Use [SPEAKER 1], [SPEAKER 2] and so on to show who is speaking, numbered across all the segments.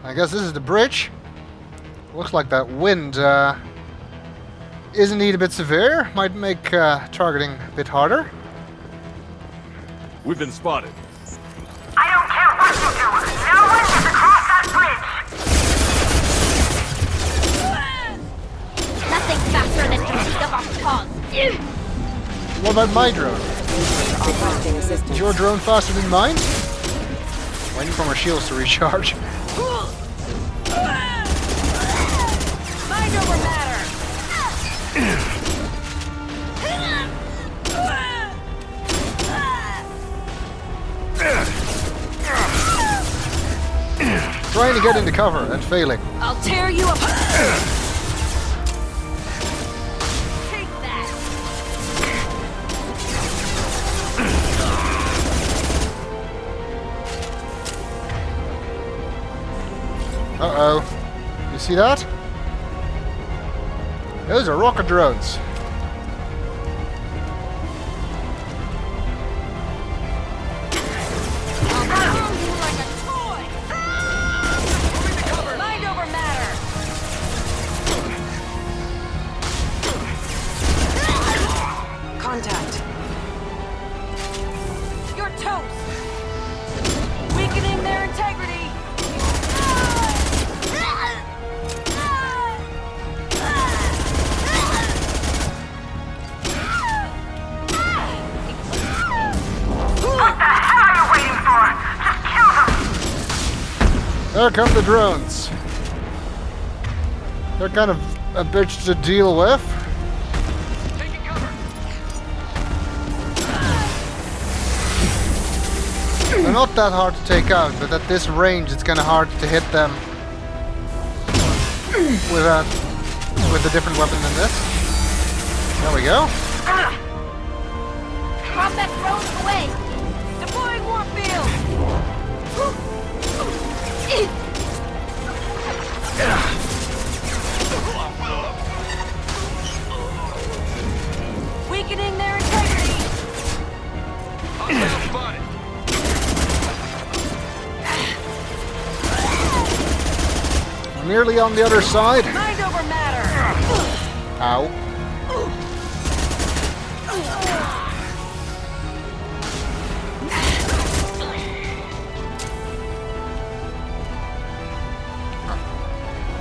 [SPEAKER 1] I guess this is the bridge. Looks like that wind is indeed a bit severe. Might make targeting a bit harder.
[SPEAKER 2] We've been spotted.
[SPEAKER 3] I don't care what you do. No one gets across that bridge.
[SPEAKER 4] Nothing faster than critique of our cause.
[SPEAKER 1] What about my drone? Is your drone faster than mine? Waiting for my shields to recharge.
[SPEAKER 3] Mind over matter.
[SPEAKER 1] Trying to get into cover and failing.
[SPEAKER 3] I'll tear you apart.
[SPEAKER 4] Take that.
[SPEAKER 1] Uh-oh. You see that? Those are rocket drones.
[SPEAKER 3] Mind over matter. Contact. You're toast. Weakening their integrity. What the hell are you waiting for? Just kill them.
[SPEAKER 1] There come the drones. They're kind of a bitch to deal with.
[SPEAKER 2] Taking cover.
[SPEAKER 1] They're not that hard to take out, but at this range it's kind of hard to hit them with a different weapon than this. There we go.
[SPEAKER 4] Combat drones away.
[SPEAKER 3] Deploying warfield. Weakening their integrity.
[SPEAKER 2] Hostile spotted.
[SPEAKER 1] I'm nearly on the other side.
[SPEAKER 3] Mind over matter.
[SPEAKER 1] Ow.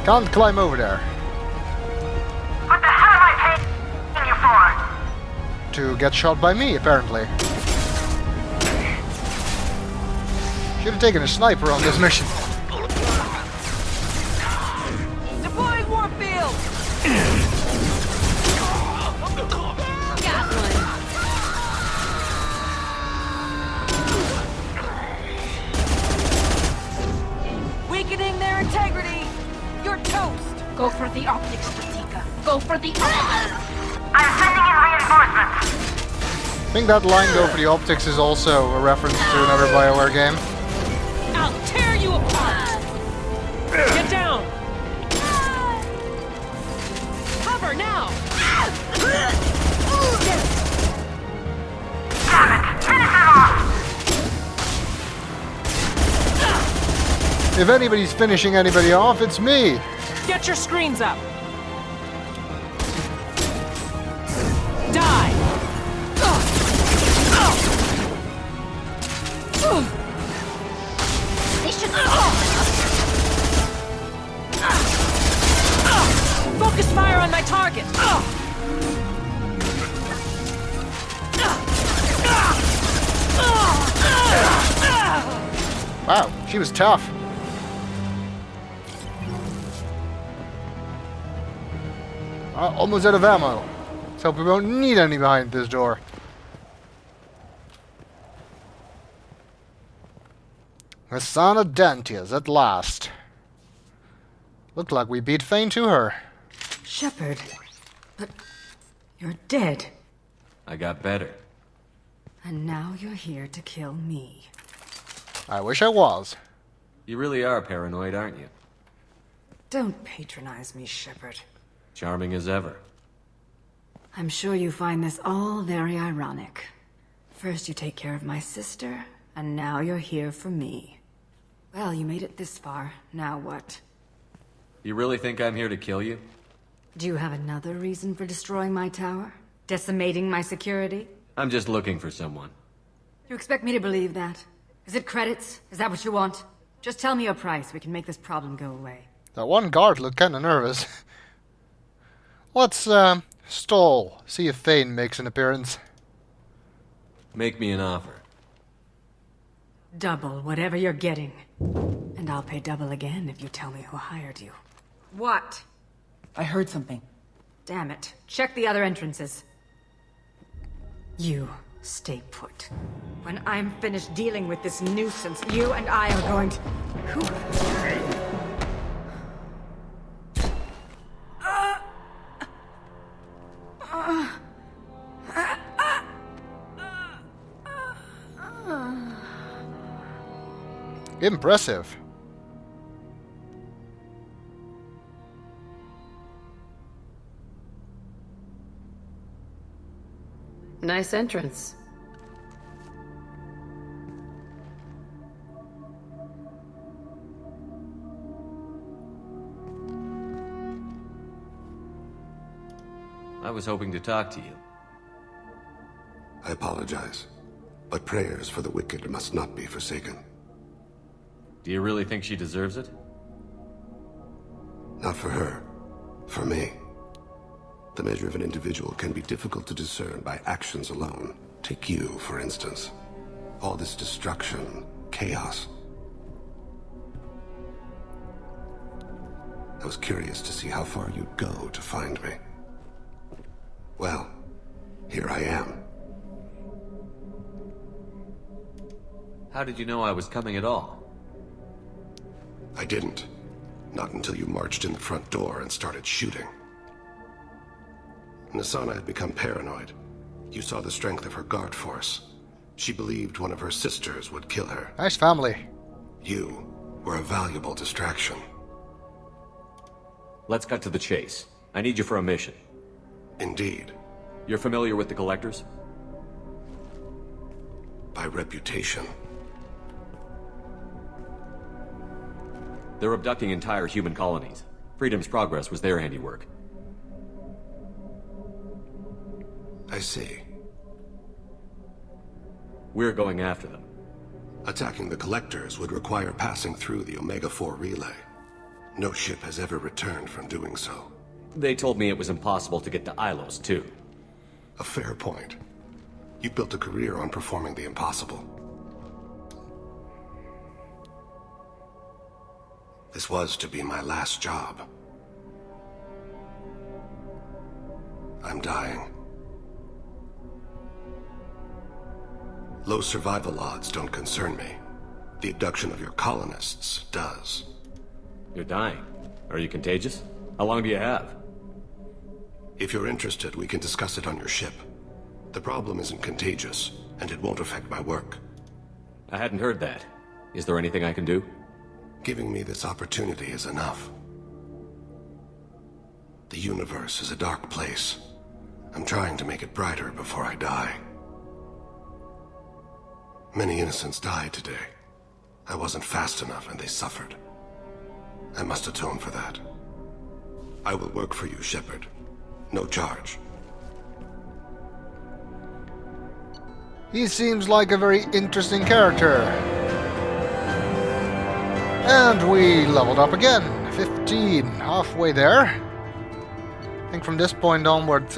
[SPEAKER 1] Can't climb over there.
[SPEAKER 3] What the hell am I paying you for?
[SPEAKER 1] To get shot by me, apparently. Should have taken a sniper on this mission.
[SPEAKER 3] Deploying warfield.
[SPEAKER 4] Got one.
[SPEAKER 3] Weakening their integrity. You're toast.
[SPEAKER 4] Go for the optics, Pratika. Go for the optics.
[SPEAKER 3] I'm sending in reinforcements.
[SPEAKER 1] I think that line "go for the optics" is also a reference to another BioWare game.
[SPEAKER 3] I'll tear you apart. Get down. Cover now. Damn it! Finish it off.
[SPEAKER 1] If anybody's finishing anybody off, it's me.
[SPEAKER 3] Get your screens up. Die.
[SPEAKER 4] They should
[SPEAKER 3] Focus fire on my target.
[SPEAKER 1] Wow, she was tough. Almost out of ammo. Let's hope we won't need any behind this door. The son of Dantius, at last. Looked like we beat Thane to her.
[SPEAKER 5] Shepard, but you're dead.
[SPEAKER 6] I got better.
[SPEAKER 5] And now you're here to kill me.
[SPEAKER 1] I wish I was.
[SPEAKER 6] You really are paranoid, aren't you?
[SPEAKER 5] Don't patronize me, Shepard.
[SPEAKER 6] Charming as ever.
[SPEAKER 5] I'm sure you find this all very ironic. First you take care of my sister, and now you're here for me. Well, you made it this far. Now what?
[SPEAKER 6] You really think I'm here to kill you?
[SPEAKER 5] Do you have another reason for destroying my tower? Decimating my security?
[SPEAKER 6] I'm just looking for someone.
[SPEAKER 5] You expect me to believe that? Is it credits? Is that what you want? Just tell me a price. We can make this problem go away.
[SPEAKER 1] That one guard looked kinda nervous. Let's, stall. See if Thane makes an appearance.
[SPEAKER 6] Make me an offer.
[SPEAKER 5] Double whatever you're getting. And I'll pay double again if you tell me who hired you. What?
[SPEAKER 7] I heard something.
[SPEAKER 5] Damn it. Check the other entrances. You stay put. When I'm finished dealing with this nuisance, you and I are going to...
[SPEAKER 1] Impressive.
[SPEAKER 8] Nice entrance.
[SPEAKER 6] I was hoping to talk to you.
[SPEAKER 9] I apologize, but prayers for the wicked must not be forsaken.
[SPEAKER 6] Do you really think she deserves it?
[SPEAKER 9] Not for her. For me. The measure of an individual can be difficult to discern by actions alone. Take you, for instance. All this destruction, chaos. I was curious to see how far you'd go to find me. Well, here I am.
[SPEAKER 6] How did you know I was coming at all?
[SPEAKER 9] I didn't. Not until you marched in the front door and started shooting. Nasana had become paranoid. You saw the strength of her guard force. She believed one of her sisters would kill her.
[SPEAKER 1] Nice family.
[SPEAKER 9] You were a valuable distraction.
[SPEAKER 6] Let's cut to the chase. I need you for a mission.
[SPEAKER 9] Indeed.
[SPEAKER 6] You're familiar with the Collectors?
[SPEAKER 9] By reputation.
[SPEAKER 6] They're abducting entire human colonies. Freedom's Progress was their handiwork.
[SPEAKER 9] I see.
[SPEAKER 6] We're going after them.
[SPEAKER 9] Attacking the Collectors would require passing through the Omega-4 relay. No ship has ever returned from doing so.
[SPEAKER 6] They told me it was impossible to get to Ilos, too.
[SPEAKER 9] A fair point. You built a career on performing the impossible. This was to be my last job. I'm dying. Low survival odds don't concern me. The abduction of your colonists does.
[SPEAKER 6] You're dying. Are you contagious? How long do you have?
[SPEAKER 9] If you're interested, we can discuss it on your ship. The problem isn't contagious, and it won't affect my work.
[SPEAKER 6] I hadn't heard that. Is there anything I can do?
[SPEAKER 9] Giving me this opportunity is enough. The universe is a dark place. I'm trying to make it brighter before I die. Many innocents died today. I wasn't fast enough and they suffered. I must atone for that. I will work for you, Shepard. No charge.
[SPEAKER 1] He seems like a very interesting character. And we leveled up again. 15, halfway there. I think from this point onward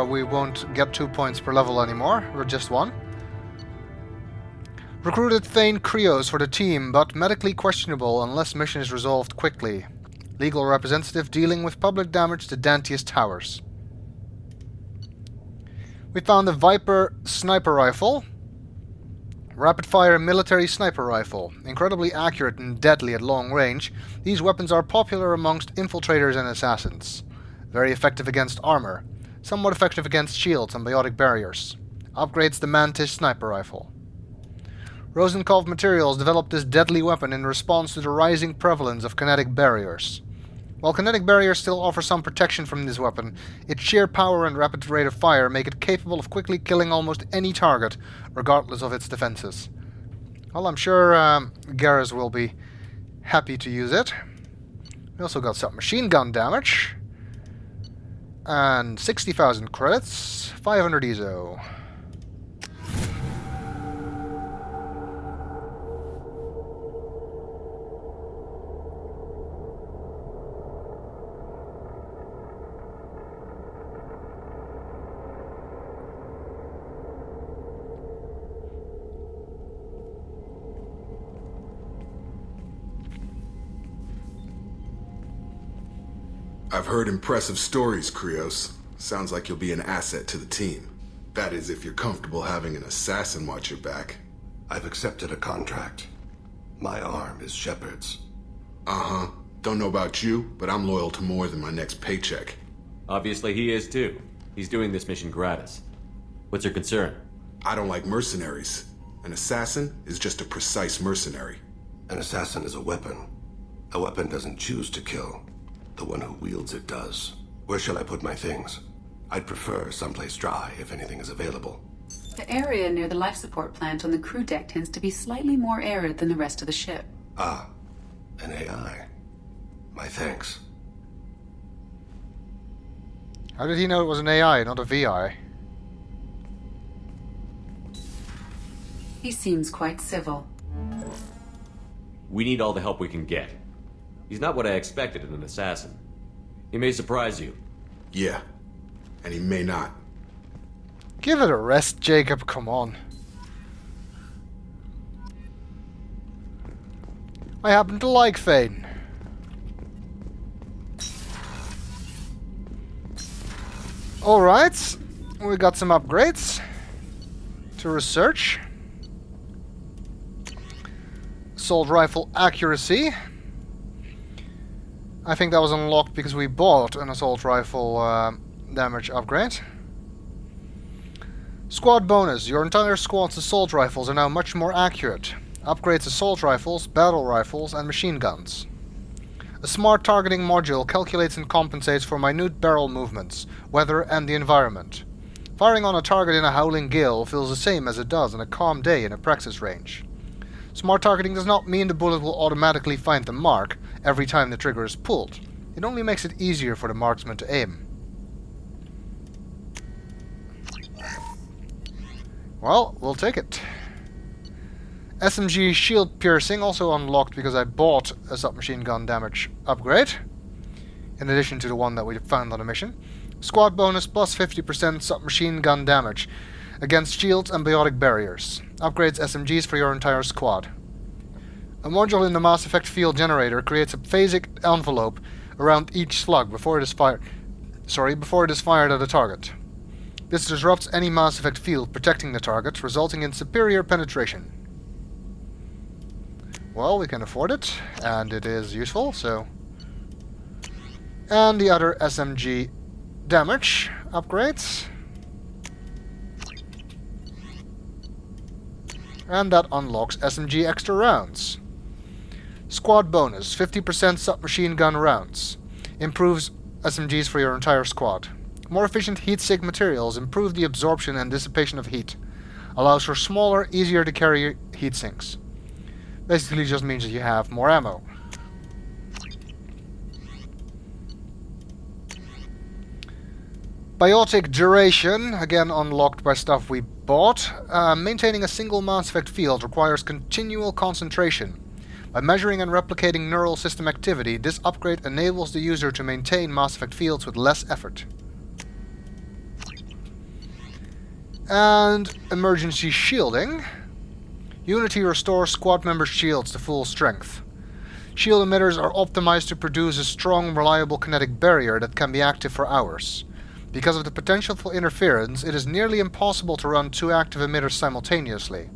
[SPEAKER 1] we won't get 2 points per level anymore. We're just 1. Recruited Thane Krios for the team, but medically questionable unless mission is resolved quickly. Legal representative dealing with public damage to Dantius towers. We found a Viper sniper rifle. Rapid-fire military sniper rifle. Incredibly accurate and deadly at long range, these weapons are popular amongst infiltrators and assassins. Very effective against armor. Somewhat effective against shields and biotic barriers. Upgrades the Mantis sniper rifle. Rosenkopf Materials developed this deadly weapon in response to the rising prevalence of kinetic barriers. While kinetic barriers still offer some protection from this weapon, its sheer power and rapid rate of fire make it capable of quickly killing almost any target, regardless of its defenses. Well, I'm sure Garrus will be Happy to use it. We also got submachine gun damage. And 60,000 credits. 500 EZO.
[SPEAKER 7] I've heard impressive stories, Krios. Sounds like you'll be an asset to the team. That is, if you're comfortable having an assassin watch your back.
[SPEAKER 9] I've accepted a contract. My arm is Shepard's.
[SPEAKER 7] Uh-huh. Don't know about you, but I'm loyal to more than my next paycheck.
[SPEAKER 6] Obviously he is too. He's doing this mission gratis. What's your concern?
[SPEAKER 7] I don't like mercenaries. An assassin is just a precise mercenary.
[SPEAKER 9] An assassin is a weapon. A weapon doesn't choose to kill. The one who wields it does. Where shall I put my things? I'd prefer someplace dry if anything is available.
[SPEAKER 10] The area near the life support plant on the crew deck tends to be slightly more arid than the rest of the ship.
[SPEAKER 9] Ah, an AI. My thanks.
[SPEAKER 1] How did he know it was an AI, not a VI?
[SPEAKER 10] He seems quite civil.
[SPEAKER 6] We need all the help we can get. He's not what I expected in an assassin. He may surprise you.
[SPEAKER 7] Yeah, and he may not.
[SPEAKER 1] Give it a rest, Jacob, come on. I happen to like Thane. Alright, we got some upgrades to research. Assault rifle accuracy. I think that was unlocked because we bought an assault rifle damage upgrade. Squad bonus. Your entire squad's assault rifles are now much more accurate. Upgrades assault rifles, battle rifles, and machine guns. A smart targeting module calculates and compensates for minute barrel movements, weather, and the environment. Firing on a target in a howling gale feels the same as it does on a calm day in a praxis range. Smart targeting does not mean the bullet will automatically find the mark every time the trigger is pulled. It only makes it easier for the marksman to aim. Well, we'll take it. SMG shield piercing also unlocked because I bought a submachine gun damage upgrade, in addition to the one that we found on the mission. Squad bonus plus 50% submachine gun damage against shields and biotic barriers. Upgrades SMGs for your entire squad. A module in the Mass Effect field generator creates a phasic envelope around each slug before it is fired at a target. This disrupts any Mass Effect field protecting the target, resulting in superior penetration. Well, we can afford it, and it is useful, so... And the other SMG damage upgrades. And that unlocks SMG extra rounds. Squad bonus, 50% submachine gun rounds. Improves SMGs for your entire squad. More efficient heat-sink materials improve the absorption and dissipation of heat. Allows for smaller, easier to carry heat sinks. Basically just means that you have more ammo. Biotic duration, again unlocked by stuff we bought. Maintaining a single Mass Effect field requires continual concentration. By measuring and replicating neural system activity, this upgrade enables the user to maintain Mass Effect fields with less effort. And emergency shielding. Unity restores squad members' shields to full strength. Shield emitters are optimized to produce a strong, reliable kinetic barrier that can be active for hours. Because of the potential for interference, it is nearly impossible to run two active emitters simultaneously.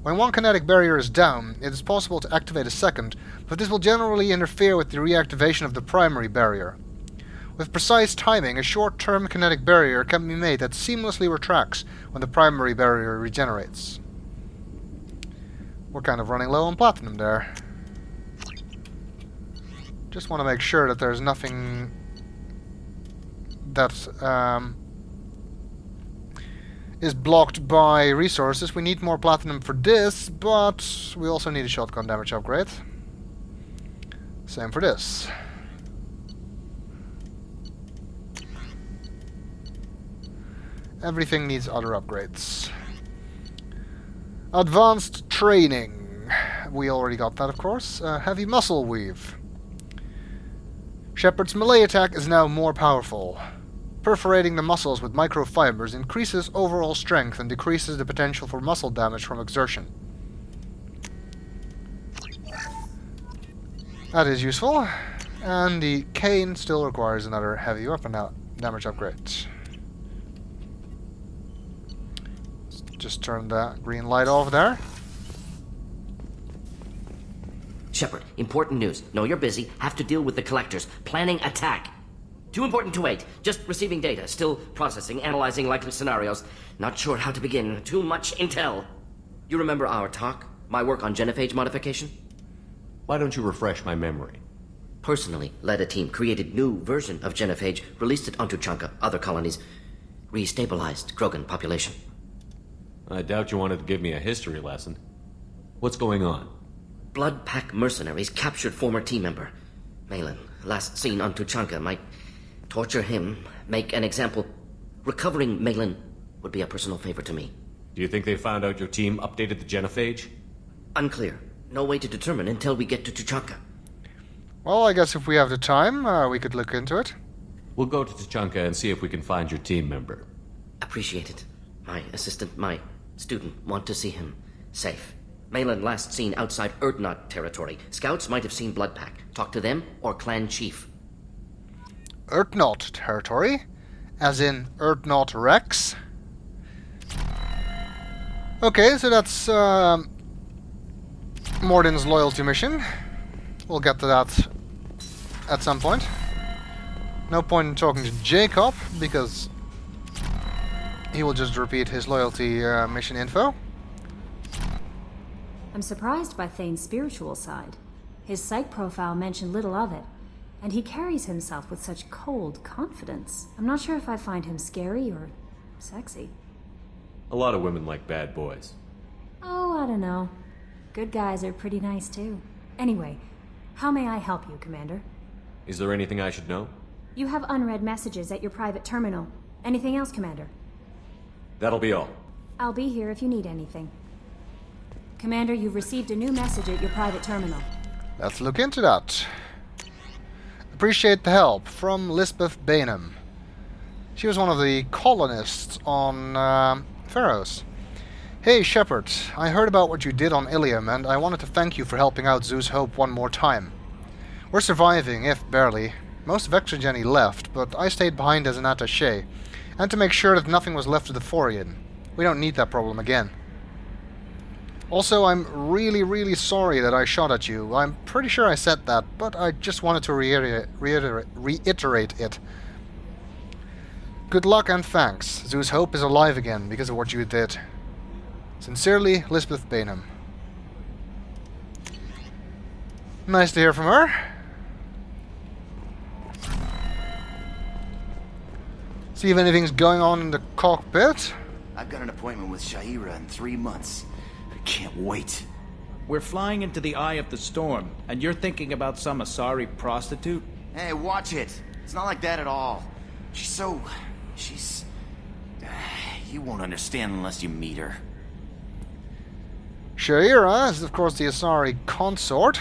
[SPEAKER 1] When one kinetic barrier is down, it is possible to activate a second, but this will generally interfere with the reactivation of the primary barrier. With precise timing, a short-term kinetic barrier can be made that seamlessly retracts when the primary barrier regenerates. We're kind of running low on platinum there. Just want to make sure that there's nothing that is blocked by resources. We need more platinum for this, but we also need a shotgun damage upgrade. Same for this. Everything needs other upgrades. Advanced training. We already got that, of course. Heavy muscle weave. Shepard's melee attack is now more powerful. Perforating the muscles with microfibers increases overall strength and decreases the potential for muscle damage from exertion. That is useful. And the cane still requires another heavy weapon damage upgrade. Let's just turn the green light off there.
[SPEAKER 11] Shepard, important news. Know you're busy. Have to deal with the collectors. Planning attack. Too important to wait. Just receiving data. Still processing, analyzing likely scenarios. Not sure how to begin. Too much intel. You remember our talk? My work on genophage modification?
[SPEAKER 6] Why don't you refresh my memory?
[SPEAKER 11] Personally led a team, created new version of genophage, released it onto Chanka, other colonies, restabilized Krogan population.
[SPEAKER 6] I doubt you wanted to give me a history lesson. What's going on?
[SPEAKER 11] Blood Pack mercenaries captured former team member. Malin, last seen on Tuchanka, might torture him, make an example. Recovering Malin would be a personal favor to me.
[SPEAKER 6] Do you think they found out your team updated the genophage?
[SPEAKER 11] Unclear. No way to determine until we get to Tuchanka.
[SPEAKER 1] Well, I guess if we have the time, we could look into it.
[SPEAKER 6] We'll go to Tuchanka and see if we can find your team member.
[SPEAKER 11] Appreciate it. My assistant, my student, want to see him safe. Malin last seen outside Erdnot territory. Scouts might have seen Bloodpack. Talk to them or clan chief.
[SPEAKER 1] Erdnot territory? As in Erdnot Rex? Okay, so that's Morden's loyalty mission. We'll get to that at some point. No point in talking to Jacob, because he will just repeat his loyalty mission info.
[SPEAKER 12] I'm surprised by Thane's spiritual side. His psych profile mentioned little of it, and he carries himself with such cold confidence. I'm not sure if I find him scary or sexy.
[SPEAKER 6] A lot of women like bad boys.
[SPEAKER 12] Oh, I don't know. Good guys are pretty nice too. Anyway, how may I help you, Commander?
[SPEAKER 6] Is there anything I should know?
[SPEAKER 12] You have unread messages at your private terminal. Anything else, Commander?
[SPEAKER 6] That'll be all.
[SPEAKER 12] I'll be here if you need anything. Commander, you've received a new message at your private terminal.
[SPEAKER 1] Let's look into that. Appreciate the help from Lisbeth Bainham. She was one of the colonists on Pharos. Hey Shepard, I heard about what you did on Ilium and I wanted to thank you for helping out Zeus Hope one more time. We're surviving, if barely. Most of Exogeny left, but I stayed behind as an attaché, and to make sure that nothing was left to the Forian. We don't need that problem again. Also, I'm really sorry that I shot at you. I'm pretty sure I said that, but I just wanted to reiterate it. Good luck and thanks. Zeus Hope is alive again because of what you did. Sincerely, Lisbeth Bainham. Nice to hear from her. See if anything's going on in the cockpit.
[SPEAKER 13] I've got an appointment with Shahira in 3 months. I can't wait.
[SPEAKER 14] We're flying into the eye of the storm, and you're thinking about some Asari prostitute?
[SPEAKER 13] Hey, watch it. It's not like that at all. She's... You won't understand unless you meet her.
[SPEAKER 1] Shahira is, of course, the Asari consort.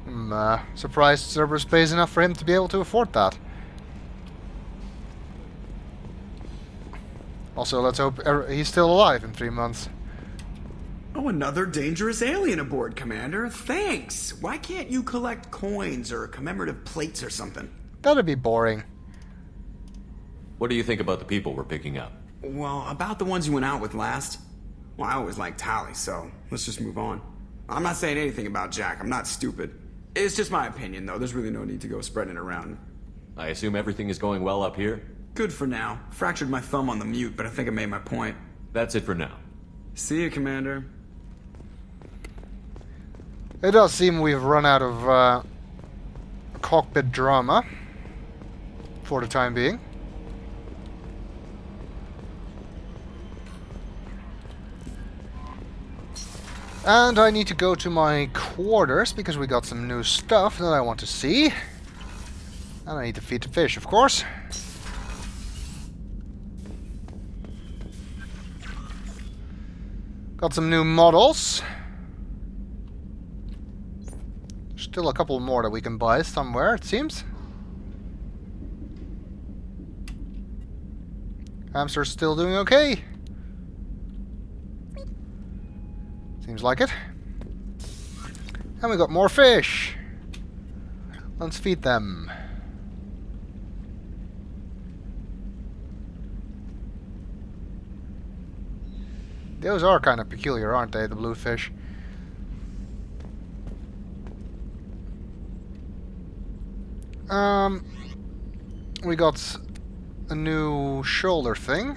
[SPEAKER 1] I'm surprised Cerberus pays enough for him to be able to afford that. Also, let's hope he's still alive in 3 months.
[SPEAKER 15] Oh, another dangerous alien aboard, Commander. Thanks! Why can't you collect coins or commemorative plates or something?
[SPEAKER 1] That'd be boring.
[SPEAKER 6] What do you think about the people we're picking up?
[SPEAKER 15] Well, about the ones you went out with last. Well, I always liked Tali, so let's just move on. I'm not saying anything about Jack. I'm not stupid. It's just my opinion, though. There's really no need to go spreading it around.
[SPEAKER 6] I assume everything is going well up here?
[SPEAKER 15] Good for now. Fractured my thumb on the mute, but I think I made my point.
[SPEAKER 6] That's it for now.
[SPEAKER 15] See you, Commander.
[SPEAKER 1] It does seem we've run out of cockpit drama for the time being. And I need to go to my quarters because we got some new stuff that I want to see. And I need to feed the fish, of course. Got some new models. Still a couple more that we can buy somewhere, it seems. Hamster's still doing okay. Seems like it. And we got more fish. Let's feed them. Those are kind of peculiar, aren't they, the bluefish? We got a new shoulder thing.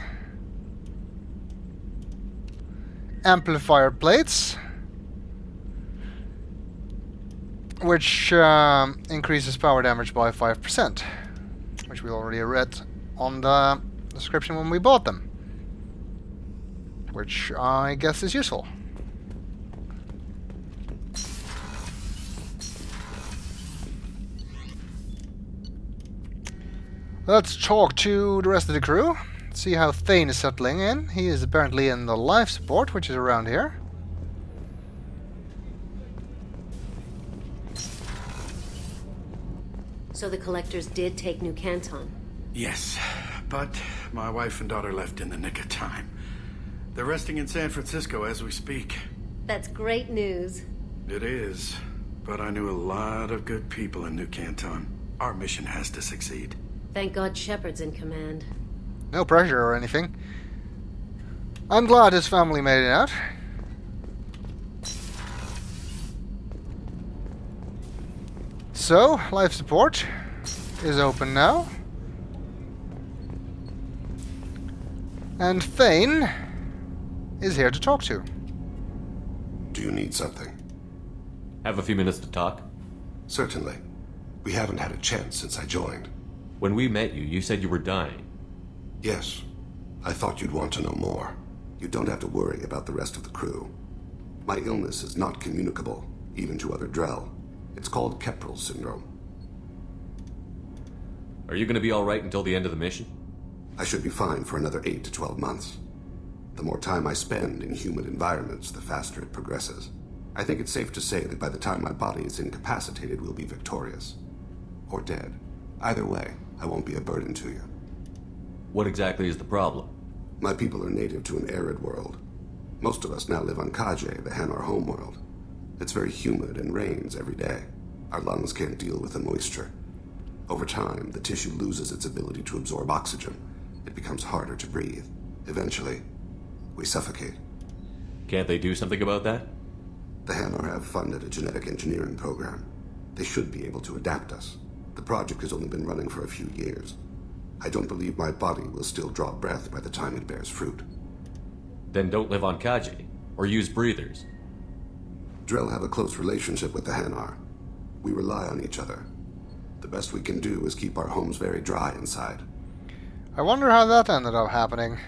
[SPEAKER 1] Amplifier plates, which increases power damage by 5%, which we already read on the description when we bought them, which I guess is useful. Let's talk to the rest of the crew. See how Thane is settling in. He is apparently in the life support, which is around here.
[SPEAKER 16] So the collectors did take New Canton?
[SPEAKER 17] Yes, but my wife and daughter left in the nick of time. They're resting in San Francisco as we speak.
[SPEAKER 16] That's great news.
[SPEAKER 17] It is, but I knew a lot of good people in New Canton. Our mission has to succeed.
[SPEAKER 16] Thank God Shepard's in command.
[SPEAKER 1] No pressure or anything. I'm glad his family made it out. So, life support is open now. And Thane is here to talk to.
[SPEAKER 9] Do you need something?
[SPEAKER 6] Have a few minutes to talk?
[SPEAKER 9] Certainly. We haven't had a chance since I joined.
[SPEAKER 6] When we met you, you said you were dying.
[SPEAKER 9] Yes. I thought you'd want to know more. You don't have to worry about the rest of the crew. My illness is not communicable, even to other Drell. It's called Keprel syndrome.
[SPEAKER 6] Are you going to be alright until the end of the mission?
[SPEAKER 9] I should be fine for another 8 to 12 months. The more time I spend in human environments, the faster it progresses. I think it's safe to say that by the time my body is incapacitated, we'll be victorious. Or dead. Either way, I won't be a burden to you.
[SPEAKER 6] What exactly is the problem?
[SPEAKER 9] My people are native to an arid world. Most of us now live on Kaje, the Hanar homeworld. It's very humid and rains every day. Our lungs can't deal with the moisture. Over time, the tissue loses its ability to absorb oxygen. It becomes harder to breathe. Eventually, we suffocate.
[SPEAKER 6] Can't they do something about that?
[SPEAKER 9] The Hanar have funded a genetic engineering program. They should be able to adapt us. The project has only been running for a few years. I don't believe my body will still draw breath by the time it bears fruit.
[SPEAKER 6] Then don't live on Kaji, or use breathers.
[SPEAKER 9] Drell have a close relationship with the Hanar. We rely on each other. The best we can do is keep our homes very dry inside.
[SPEAKER 1] I wonder how that ended up happening.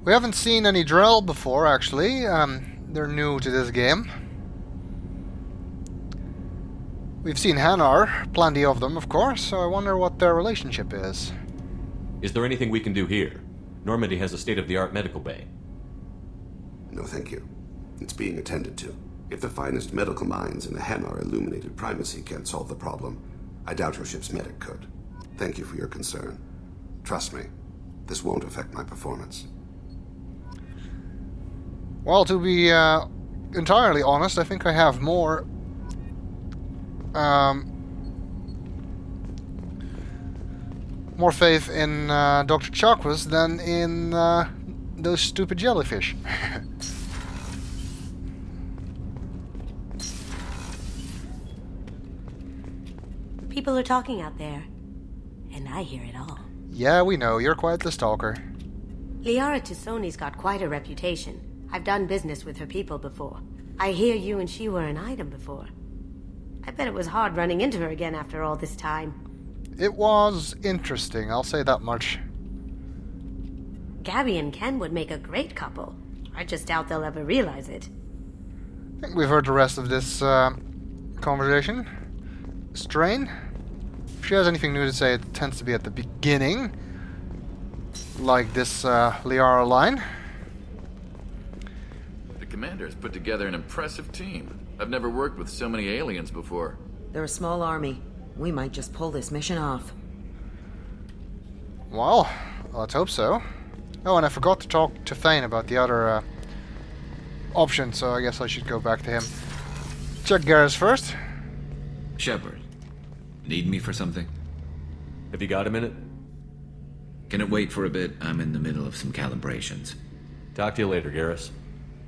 [SPEAKER 1] We haven't seen any Drell before, actually. They're new to this game. We've seen Hanar, plenty of them, of course, so I wonder what their relationship is.
[SPEAKER 6] Is there anything we can do here? Normandy has a state-of-the-art medical bay.
[SPEAKER 9] No, thank you. It's being attended to. If the finest medical minds in the Hanar illuminated primacy can't solve the problem, I doubt your ship's medic could. Thank you for your concern. Trust me, this won't affect my performance.
[SPEAKER 1] Well, to be entirely honest, I think I have more faith in Dr. Chakwas than in those stupid jellyfish.
[SPEAKER 16] People are talking out there, and I hear it all.
[SPEAKER 1] Yeah, we know. You're quite the stalker.
[SPEAKER 16] Liara Tisoni's got quite a reputation. I've done business with her people before. I hear you and she were an item before. I bet it was hard running into her again after all this time.
[SPEAKER 1] It was interesting, I'll say that much.
[SPEAKER 16] Gabby and Ken would make a great couple. I just doubt they'll ever realize it.
[SPEAKER 1] I think we've heard the rest of this conversation. Strain. If she has anything new to say, it tends to be at the beginning. Like this Liara line.
[SPEAKER 2] The commander's put together an impressive team. I've never worked with so many aliens before.
[SPEAKER 18] They're a small army. We might just pull this mission off.
[SPEAKER 1] Well, let's hope so. Oh, and I forgot to talk to Thane about the other option, so I guess I should go back to him. Check Garrus first.
[SPEAKER 19] Shepard, need me for something?
[SPEAKER 6] Have you got a minute?
[SPEAKER 19] Can it wait for a bit? I'm in the middle of some calibrations.
[SPEAKER 6] Talk to you later, Garrus.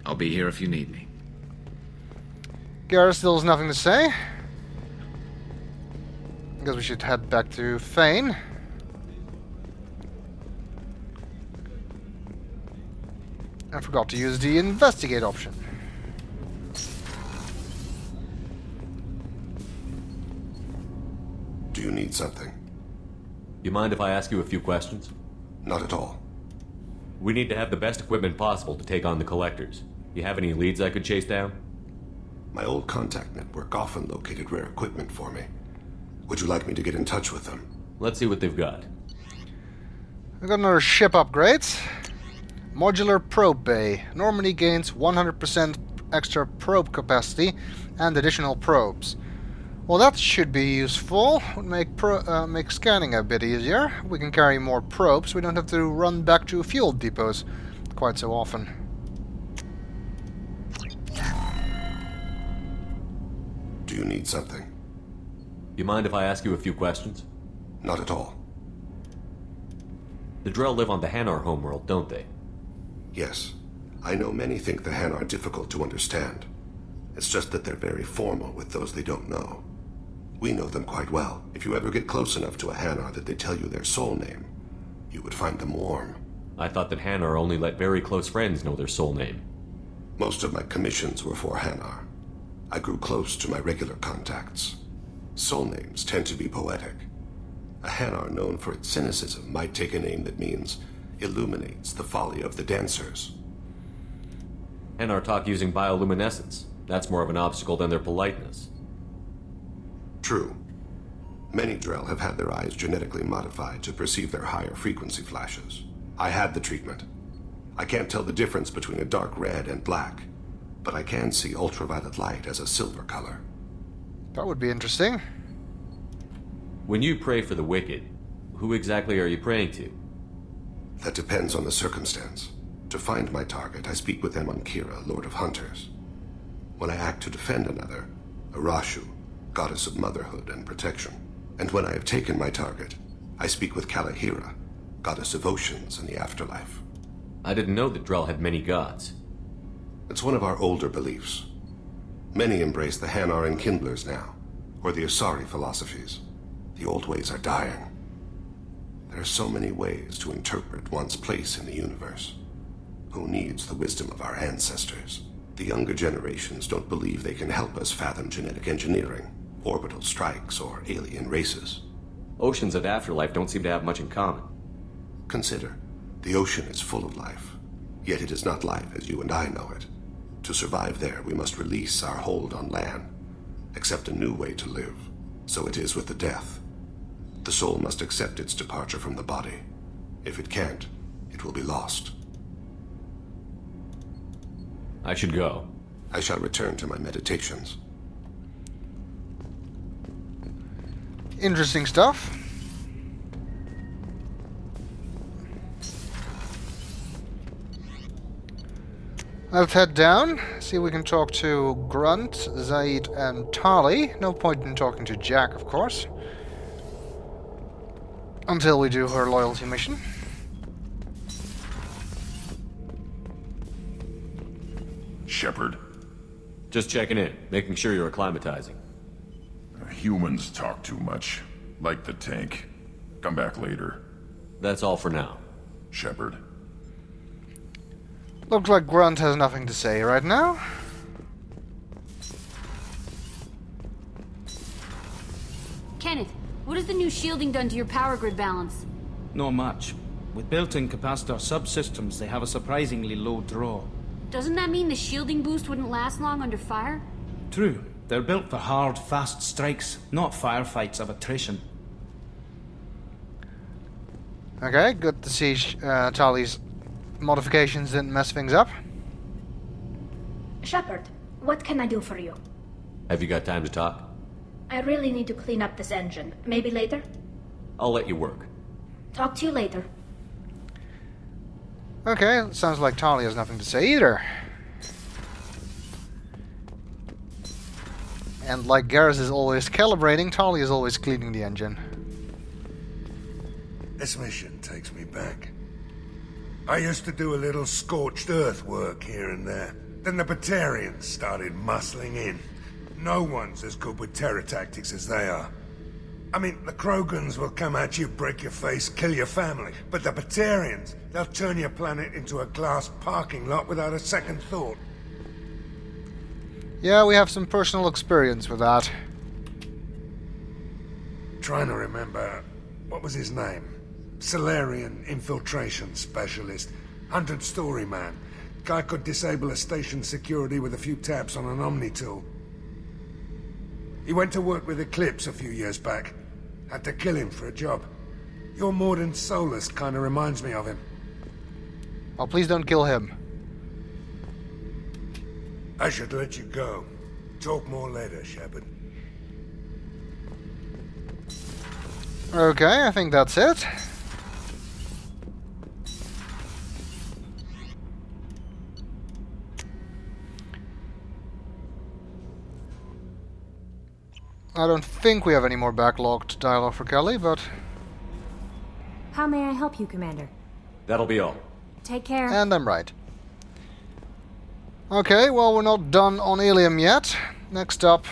[SPEAKER 19] I'll be here if you need me.
[SPEAKER 1] Garrus still has nothing to say. I guess we should head back to Thane. I forgot to use the investigate option.
[SPEAKER 9] Do you need something?
[SPEAKER 6] You mind if I ask you a few questions?
[SPEAKER 9] Not at all.
[SPEAKER 6] We need to have the best equipment possible to take on the collectors. You have any leads I could chase down?
[SPEAKER 9] My old contact network often located rare equipment for me. Would you like me to get in touch with them?
[SPEAKER 6] Let's see what they've got.
[SPEAKER 1] I got another ship upgrades. Modular probe bay. Normandy gains 100% extra probe capacity and additional probes. Well, that should be useful. Would make scanning a bit easier. We can carry more probes. We don't have to run back to fuel depots quite so often.
[SPEAKER 9] Do you need something?
[SPEAKER 6] You mind if I ask you a few questions?
[SPEAKER 9] Not at all.
[SPEAKER 6] The Drell live on the Hanar homeworld, don't they?
[SPEAKER 9] Yes. I know many think the Han are difficult to understand. It's just that they're very formal with those they don't know. We know them quite well. If you ever get close enough to a Hanar that they tell you their soul name, you would find them warm.
[SPEAKER 6] I thought that Hanar only let very close friends know their soul name.
[SPEAKER 9] Most of my commissions were for Hanar. I grew close to my regular contacts. Soul names tend to be poetic. A Hanar known for its cynicism might take a name that means illuminates the folly of the dancers.
[SPEAKER 6] Hanar talk using bioluminescence. That's more of an obstacle than their politeness.
[SPEAKER 9] True. Many Drell have had their eyes genetically modified to perceive their higher frequency flashes. I had the treatment. I can't tell the difference between a dark red and black, but I can see ultraviolet light as a silver color.
[SPEAKER 1] That would be interesting.
[SPEAKER 6] When you pray for the wicked, who exactly are you praying to?
[SPEAKER 9] That depends on the circumstance. To find my target, I speak with Amankira, Lord of Hunters. When I act to defend another, Arashu, Goddess of Motherhood and Protection. And when I have taken my target, I speak with Kalahira, Goddess of Oceans and the Afterlife.
[SPEAKER 6] I didn't know that Drell had many gods.
[SPEAKER 9] It's one of our older beliefs. Many embrace the Hanar and Kindlers now, or the Asari philosophies. The old ways are dying. There are so many ways to interpret one's place in the universe. Who needs the wisdom of our ancestors? The younger generations don't believe they can help us fathom genetic engineering, orbital strikes, or alien races.
[SPEAKER 6] Oceans and Afterlife don't seem to have much in common.
[SPEAKER 9] Consider, the ocean is full of life, yet it is not life as you and I know it. To survive there, we must release our hold on land, accept a new way to live. So it is with the death. The soul must accept its departure from the body. If it can't, it will be lost.
[SPEAKER 6] I should go.
[SPEAKER 9] I shall return to my meditations.
[SPEAKER 1] Interesting stuff. Let's head down, see if we can talk to Grunt, Zaid, and Tali. No point in talking to Jack, of course. Until we do her loyalty mission.
[SPEAKER 20] Shepard.
[SPEAKER 6] Just checking in, making sure you're acclimatizing.
[SPEAKER 20] Humans talk too much. Like the tank. Come back later.
[SPEAKER 6] That's all for now.
[SPEAKER 20] Shepard.
[SPEAKER 1] Looks like Grunt has nothing to say right now.
[SPEAKER 4] Kenneth, what has the new shielding done to your power grid balance?
[SPEAKER 14] Not much. With built-in capacitor subsystems, they have a surprisingly low draw.
[SPEAKER 4] Doesn't that mean the shielding boost wouldn't last long under fire?
[SPEAKER 14] True. They're built for hard, fast strikes, not firefights of attrition.
[SPEAKER 1] Okay, good to see Tali's modifications didn't mess things up.
[SPEAKER 21] Shepard, what can I do for you?
[SPEAKER 6] Have you got time to talk?
[SPEAKER 21] I really need to clean up this engine. Maybe later?
[SPEAKER 6] I'll let you work.
[SPEAKER 21] Talk to you later.
[SPEAKER 1] Okay, sounds like Tali has nothing to say either. And like Garrus is always calibrating, Tali is always cleaning the engine.
[SPEAKER 22] This mission takes me back. I used to do a little scorched earth work here and there. Then the Batarians started muscling in. No one's as good with terror tactics as they are. I mean, the Krogans will come at you, break your face, kill your family. But the Batarians, they'll turn your planet into a glass parking lot without a second thought.
[SPEAKER 1] Yeah, we have some personal experience with that.
[SPEAKER 22] Trying to remember, what was his name? Solarian infiltration specialist. 100-story man. Guy could disable a station security with a few taps on an Omni tool. He went to work with Eclipse a few years back. Had to kill him for a job. Your Mordant Solus kind of reminds me of him.
[SPEAKER 1] Oh, please don't kill him.
[SPEAKER 22] I should let you go. Talk more later, Shepard.
[SPEAKER 1] Okay, I think that's it. I don't think we have any more backlogged dialogue for Kelly, but...
[SPEAKER 12] How may I help you, Commander?
[SPEAKER 6] That'll be all.
[SPEAKER 12] Take care.
[SPEAKER 1] And I'm right. Okay, well, we're not done on Ilium yet. Next up,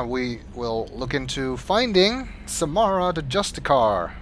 [SPEAKER 1] we will look into finding Samara the Justicar.